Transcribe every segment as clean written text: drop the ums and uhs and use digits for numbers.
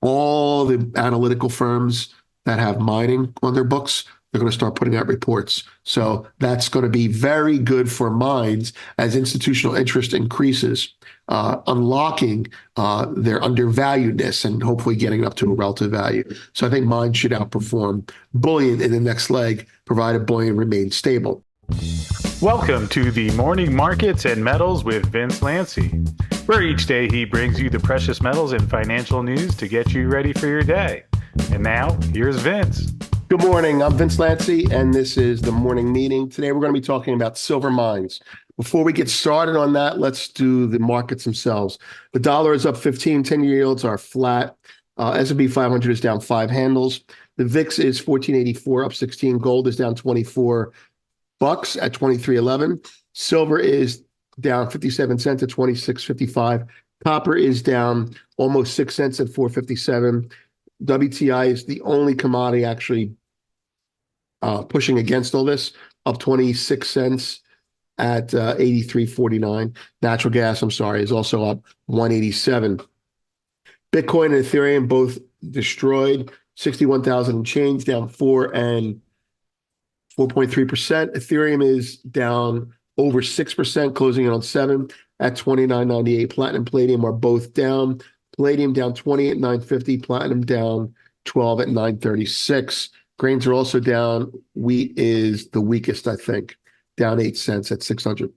all the analytical firms that have mining on their books, they're going to start putting out reports. So that's going to be very good for mines as institutional interest increases, unlocking their undervaluedness and hopefully getting up to a relative value. So I think mines should outperform bullion in the next leg, provided bullion remains stable. Welcome to the Morning Markets and Metals with Vince Lanci, where each day he brings you the precious metals and financial news to get you ready for your day. And now, here's Vince. Good morning. I'm Vince Lanci, and this is the morning meeting. Today, we're going to be talking about silver mines. Before we get started on that, let's do the markets themselves. The dollar is up 15. 10-year yields are flat. S&P 500 is down 5 handles. The VIX is 1484, up 16. Gold is down 24 bucks at 23.11. Silver is down 57 cents at 26.55. Copper is down almost 6 cents at 4.57. WTI is the only commodity actually pushing against all this, up 26 cents at 83.49. Natural gas, is also up 187. Bitcoin and Ethereum both destroyed, 61,000 and change, down 4.3%. Ethereum is down over 6%, closing in on 7 at 29.98. Platinum, palladium are both down. Palladium down 20 at 950. Platinum down 12 at 936. Grains are also down. Wheat is the weakest, I think, down 8 cents at 600.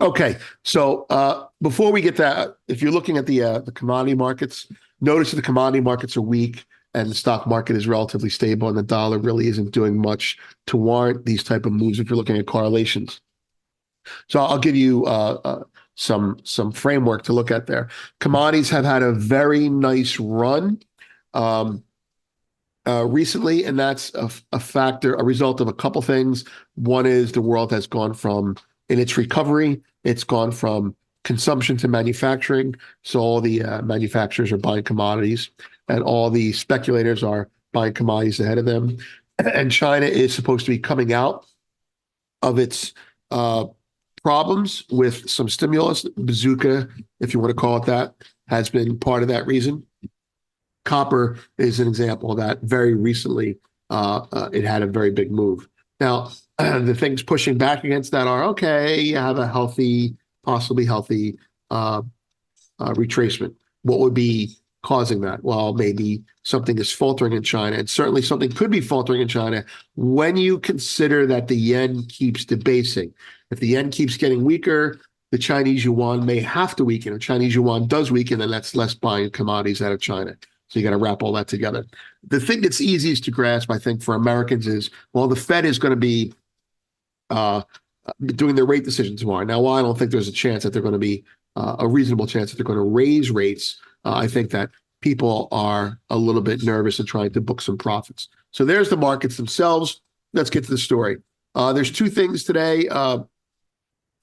Okay, so before we get that, if you're looking at the commodity markets, notice that the commodity markets are weak and the stock market is relatively stable, and the dollar really isn't doing much to warrant these type of moves if you're looking at correlations. So I'll give you some framework to look at there. Commodities have had a very nice run recently, and that's a result of a couple things. One is the world has gone from, in its recovery, it's gone from consumption to manufacturing. So all the manufacturers are buying commodities, and all the speculators are buying commodities ahead of them. And China is supposed to be coming out of its problems with some stimulus. Bazooka, if you want to call it that, has been part of that reason. Copper is an example of that. Very recently, it had a very big move. Now, the things pushing back against that are, okay, you have a healthy, possibly healthy retracement. What would be causing that? Well, maybe something is faltering in China, and certainly something could be faltering in China when you consider that the yen keeps debasing. If the yen keeps getting weaker, the Chinese yuan may have to weaken. If Chinese yuan does weaken, then that's less buying commodities out of China. So you got to wrap all that together. The thing that's easiest to grasp, I think, for Americans is, well, the Fed is going to be doing their rate decision tomorrow. Now, while I don't think there's a chance that they're going to be a reasonable chance that they're going to raise rates, I think that people are a little bit nervous and trying to book some profits. So there's the markets themselves. Let's get to the story. There's two things today.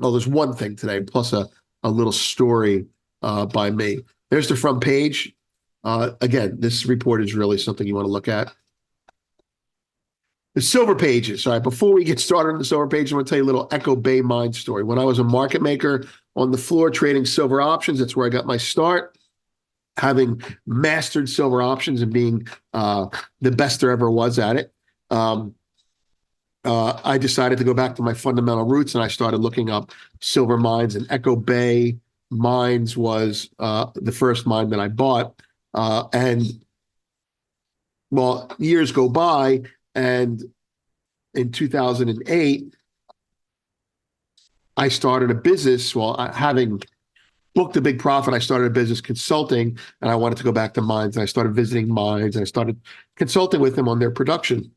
There's one thing today, plus a little story by me. There's the front page. Again, this report is really something you want to look at. The silver pages. All right, before we get started on the silver page, I'm going to tell you a little Echo Bay mine story. When I was a market maker on the floor trading silver options, that's where I got my start. Having mastered silver options and being the best there ever was at it, I decided to go back to my fundamental roots, and I started looking up silver mines, and Echo Bay Mines was the first mine that I bought. Years go by, and in 2008, I started a business. Having booked a big profit, I started a business consulting, and I wanted to go back to mines, and I started visiting mines, and I started consulting with them on their production.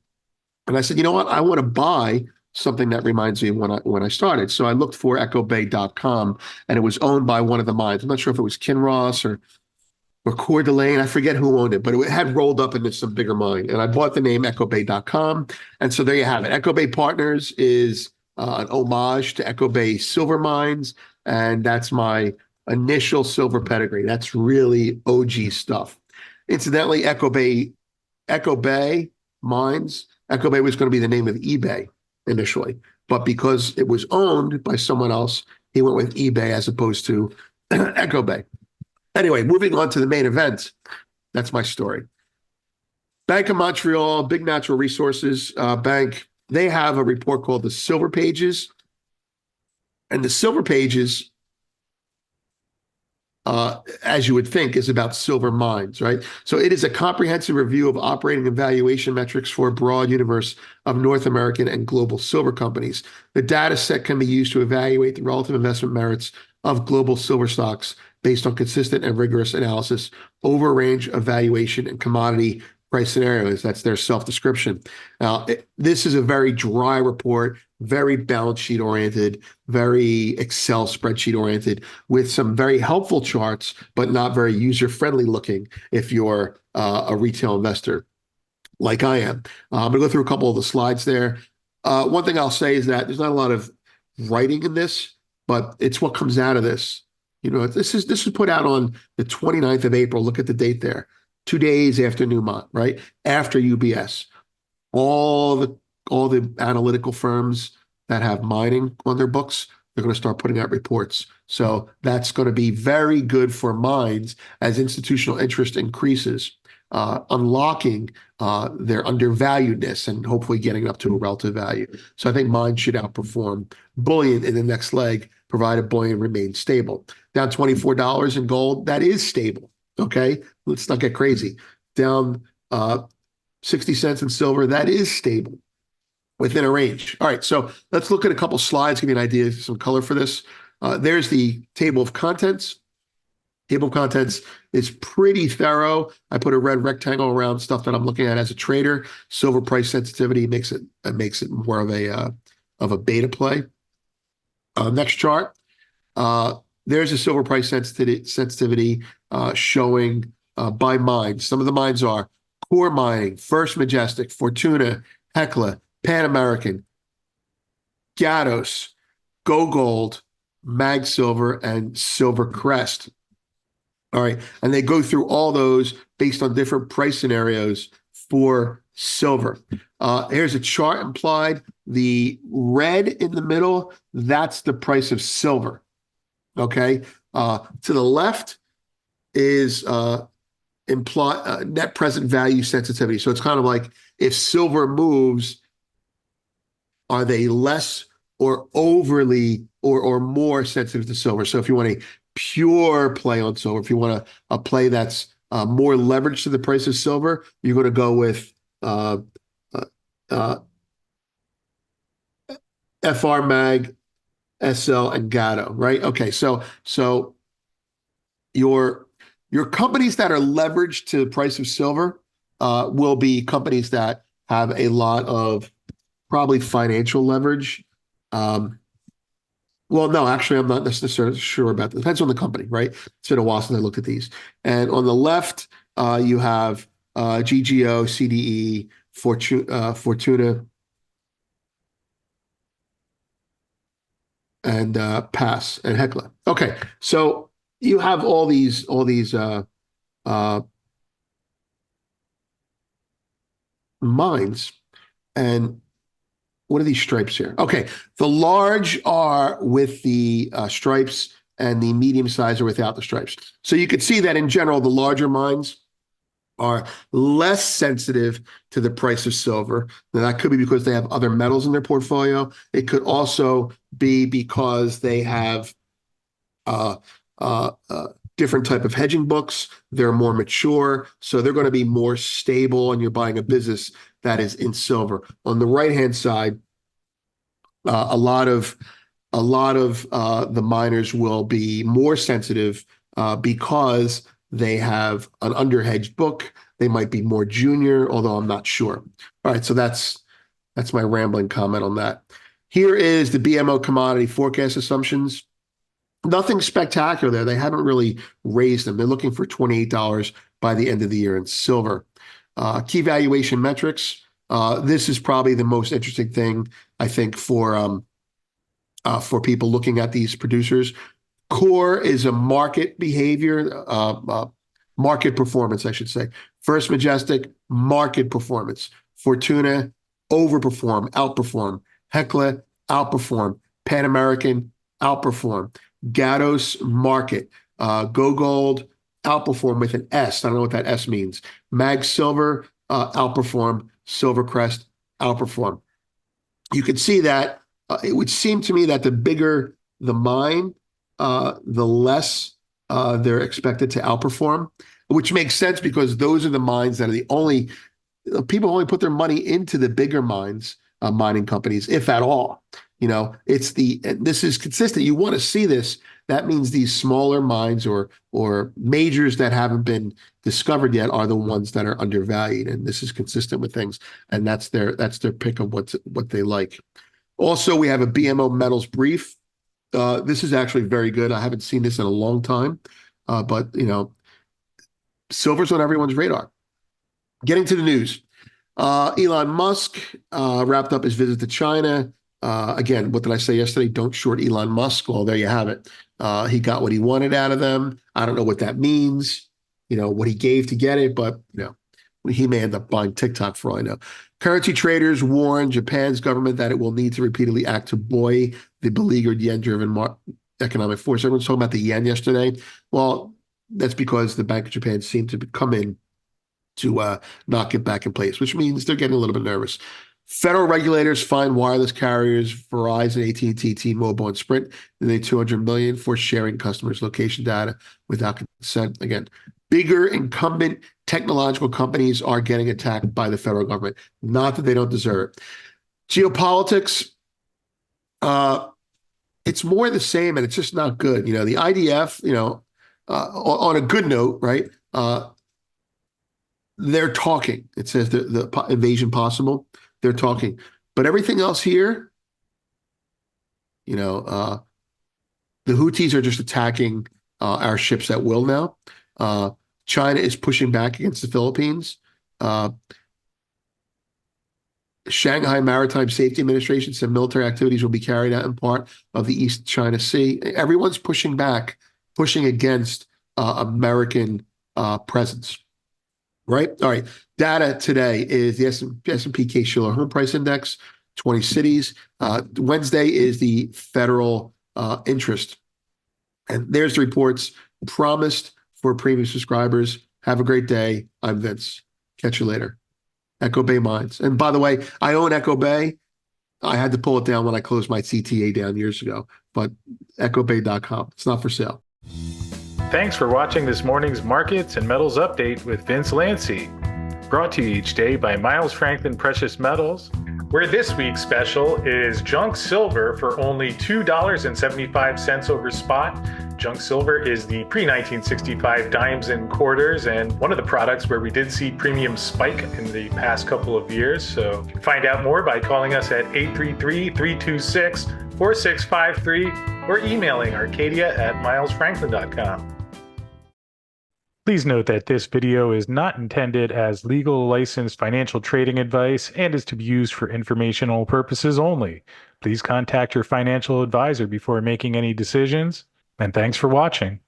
And I said, you know what? I want to buy something that reminds me of when I started. So I looked for echobay.com, and it was owned by one of the mines. I'm not sure if it was Kinross or Coeur d'Alene. I forget who owned it, but it had rolled up into some bigger mine. And I bought the name echobay.com. And so there you have it. Echo Bay Partners is an homage to Echo Bay Silver Mines, and that's my initial silver pedigree. That's really OG stuff. Incidentally, Echo Bay Mines, Echo Bay was going to be the name of eBay initially, but because it was owned by someone else, he went with eBay as opposed to Echo Bay. Anyway, moving on to the main event. That's my story. Bank of Montreal, big natural resources bank, they have a report called the Silver Pages. And the Silver Pages, as you would think, is about silver mines, right? So it is a comprehensive review of operating and valuation metrics for a broad universe of North American and global silver companies. The data set can be used to evaluate the relative investment merits of global silver stocks based on consistent and rigorous analysis over a range of valuation and commodity price scenarios. That's their self-description. Now, this is a very dry report, very balance sheet oriented, very Excel spreadsheet oriented, with some very helpful charts, but not very user-friendly looking if you're a retail investor like I am. I'm going to go through a couple of the slides there. One thing I'll say is that there's not a lot of writing in this, but it's what comes out of this. You know, this was put out on the 29th of April. Look at the date there. 2 days after Newmont, right? After UBS. All the analytical firms that have mining on their books, they're going to start putting out reports. So that's going to be very good for mines as institutional interest increases, unlocking their undervaluedness and hopefully getting up to a relative value. So I think mines should outperform bullion in the next leg, provided bullion remains stable. Down $24 in gold, that is stable. Okay, let's not get crazy. Down 60 cents in silver, that is stable within a range. All right, so let's look at a couple slides, give you an idea, some color for this. There's the table of contents. Table of contents is pretty thorough. I put a red rectangle around stuff that I'm looking at as a trader. Silver price sensitivity makes it more of a beta play. Next chart. There's a silver price sensitivity showing by mines. Some of the mines are Core Mining, First Majestic, Fortuna, Hecla, Pan American, Gatos, Go Gold, Mag Silver, and Silver Crest. All right, and they go through all those based on different price scenarios for silver. Here's a chart implied. The red in the middle, that's the price of silver. Okay, to the left is net present value sensitivity. So it's kind of like if silver moves, are they less or overly or more sensitive to silver? So if you want a pure play on silver, if you want a play that's more leveraged to the price of silver, you're going to go with FR Mag, SL, and Gatto, right? Okay, so your companies that are leveraged to the price of silver will be companies that have a lot of probably financial leverage. Well, no, actually, I'm not necessarily sure about that. Depends on the company, right? It's been a while since I looked at these. And on the left, you have GGO, CDE, Fortuna, and Pass and Hecla. Okay, so you have all these mines, and what are these stripes here? Okay, the large are with the stripes, and the medium size are without the stripes. So you could see that in general, the larger mines are less sensitive to the price of silver. Now, that could be because they have other metals in their portfolio. It could also be because they have different type of hedging books. They're more mature, so they're going to be more stable, and you're buying a business that is in silver. On the right-hand side, a lot of the miners will be more sensitive because they have an underhedged book. They might be more junior, although I'm not sure. All right, so that's my rambling comment on that. Here is the BMO Commodity Forecast assumptions. Nothing spectacular there. They haven't really raised them. They're looking for $28 by the end of the year in silver. Key valuation metrics. This is probably the most interesting thing, I think, for people looking at these producers. Core is a market behavior, market performance, I should say. First Majestic, market performance. Fortuna, overperform, outperform. Hecla, outperform. Pan American, outperform. Gatos, market. Go Gold, outperform with an S. I don't know what that S means. Mag Silver, outperform. Silvercrest, outperform. You can see that it would seem to me that the bigger the mine, the less they're expected to outperform, which makes sense because those are the mines that are the only people only put their money into the bigger mines, mining companies, if at all. This is consistent. You want to see this. That means these smaller mines or majors that haven't been discovered yet are the ones that are undervalued, and this is consistent with things. And that's their pick of what they like. Also, we have a BMO Metals brief. This is actually very good. I haven't seen this in a long time, but silver's on everyone's radar. Getting to the news. Elon Musk wrapped up his visit to China. Again, what did I say yesterday? Don't short Elon Musk. Well, there you have it. He got what he wanted out of them. I don't know what that means, what he gave to get it, but, he may end up buying TikTok for all I know. Currency traders warn Japan's government that it will need to repeatedly act to buoy the beleaguered yen-driven economic force. Everyone's talking about the yen yesterday. Well, that's because the Bank of Japan seemed to come in to knock it back in place, which means they're getting a little bit nervous. Federal regulators fine wireless carriers Verizon, AT&T, T-Mobile, and Sprint nearly $200 million for sharing customers' location data without consent. Again, bigger incumbent technological companies are getting attacked by the federal government. Not that they don't deserve it. Geopolitics, it's more the same, and it's just not good. The IDF, on a good note, right? They're talking. It says the invasion possible. They're talking, but everything else here, the Houthis are just attacking our ships at will now. China is pushing back against the Philippines. Shanghai Maritime Safety Administration said military activities will be carried out in part of the East China Sea. Everyone's pushing back, pushing against American presence. Right? All right. Data today is the S&P Case-Shiller Home Price Index, 20 cities. Wednesday is the federal interest. And there's the reports promised for premium subscribers. Have a great day. I'm Vince. Catch you later. Echo Bay Mines. And by the way, I own Echo Bay. I had to pull it down when I closed my CTA down years ago, but echobay.com. It's not for sale. Thanks for watching this morning's Markets and Metals Update with Vince Lanci. Brought to you each day by Miles Franklin Precious Metals, where this week's special is junk silver for only $2.75 over spot. Junk silver is the pre-1965 dimes and quarters, and one of the products where we did see premium spike in the past couple of years. So find out more by calling us at 833-326-4653 or emailing arcadia@milesfranklin.com. Please note that this video is not intended as legal licensed financial trading advice and is to be used for informational purposes only. Please contact your financial advisor before making any decisions, and thanks for watching.